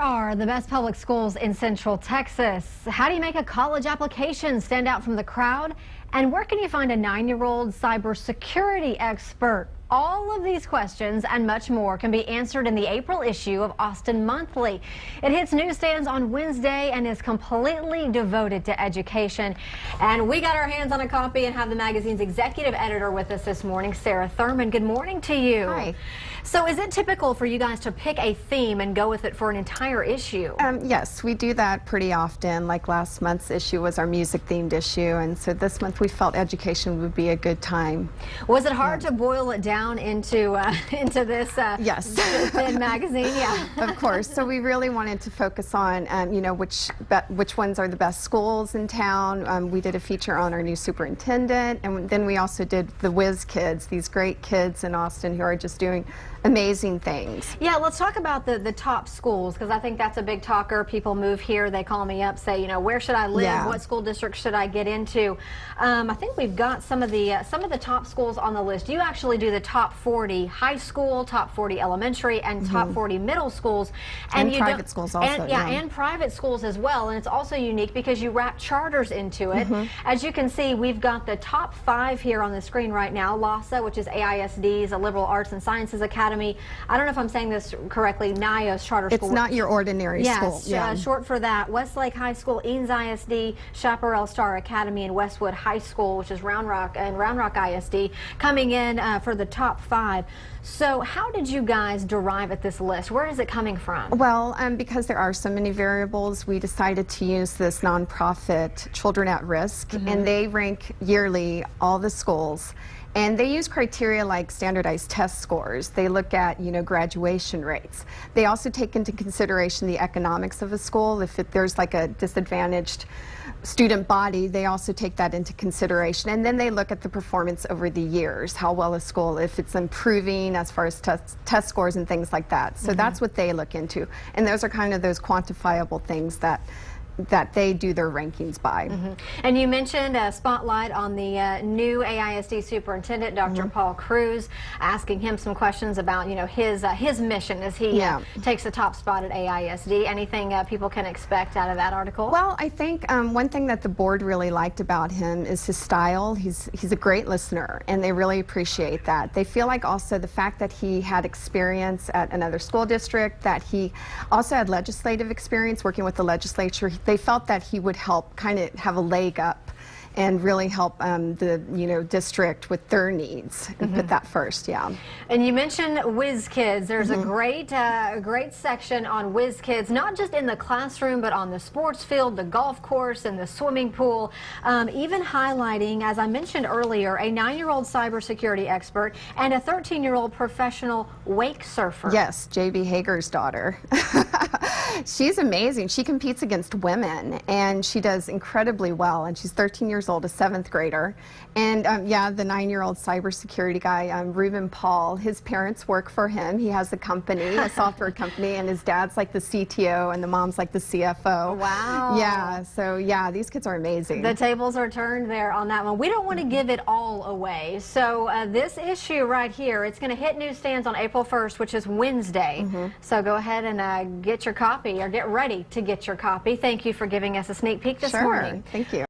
are the best public schools in Central Texas? How do you make a college application stand out from the crowd? And where can you find a 9-year-old cybersecurity expert? All of these questions and much more can be answered in the April issue of Austin Monthly. It hits newsstands on Wednesday and is completely devoted to education. And we got our hands on a copy and have the magazine's executive editor with us this morning, Sarah Thurmond. Good morning to you. Hi. So is it typical for you guys to pick a theme and go with it for an entire issue? Yes, we do that pretty often. Like last month's issue was our music-themed issue, and so this month we felt education would be a good time. Was it hard to boil it down into this Yes. thin magazine? Yeah. Of course. So we really wanted to focus on, which ones are the best schools in town. We did a feature on our new superintendent, and then we also did the whiz kids, these great kids in Austin who are just doing amazing things. Yeah, let's talk about the top schools, because I think that's a big talker. People move here, they call me up, say, where should I live? Yeah. What school district should I get into? I think we've got some of the top schools on the list. You actually do the top 40 high school, top 40 elementary, and top 40 middle schools, and you private schools also. And private schools as well. And it's also unique because you wrap charters into it. As you can see, we've got the top 5 here on the screen right now. LASA, which is AISD's, a liberal arts and sciences academy. I don't know if I'm saying this correctly. NIO's charter school. It's not your ordinary school. Yes, short for that. Westlake High School, Eanes ISD, Chaparral Star Academy, and Westwood High School, which is Round Rock and Round Rock ISD, coming in for the top 5. So how did you guys derive at this list? Where is it coming from? Well, because there are so many variables, we decided to use this nonprofit, Children at Risk, and they rank yearly all the schools. And they use criteria like standardized test scores. They look at, graduation rates. They also take into consideration the economics of a school. If there's like a disadvantaged student body, they also take that into consideration. And then they look at the performance over the years, how well a school, if it's improving as far as test scores and things like that. So that's what they look into. And those are kind of those quantifiable things that they do their rankings by. And you mentioned a spotlight on the new AISD superintendent, Dr. Paul Cruz, asking him some questions about, his mission as he takes the top spot at AISD. Anything people can expect out of that article? Well, I think one thing that the board really liked about him is his style. He's a great listener, and they really appreciate that. They feel like also the fact that he had experience at another school district, that he also had legislative experience working with the legislature. They felt that he would help kind of have a leg up and really help the district with their needs and put that first. And you mentioned whiz kids. There's a great section on whiz kids, not just in the classroom, but on the sports field, the golf course, and the swimming pool. Even highlighting, as I mentioned earlier, a 9-year-old cybersecurity expert and a 13-year-old professional wake surfer. Yes, J.B. Hager's daughter. She's amazing. She competes against women, and she does incredibly well. And she's 13 years old, a 7th grader. And the 9-year-old cybersecurity guy, Reuben Paul, his parents work for him. He has a company, a software company, and his dad's like the CTO and the mom's like the CFO. Wow. Yeah, so these kids are amazing. The tables are turned there on that one. We don't want to give it all away. So this issue right here, it's going to hit newsstands on April 1st, which is Wednesday. So go ahead and get your copy, or get ready to get your copy. Thank you for giving us a sneak peek this morning. Thank you.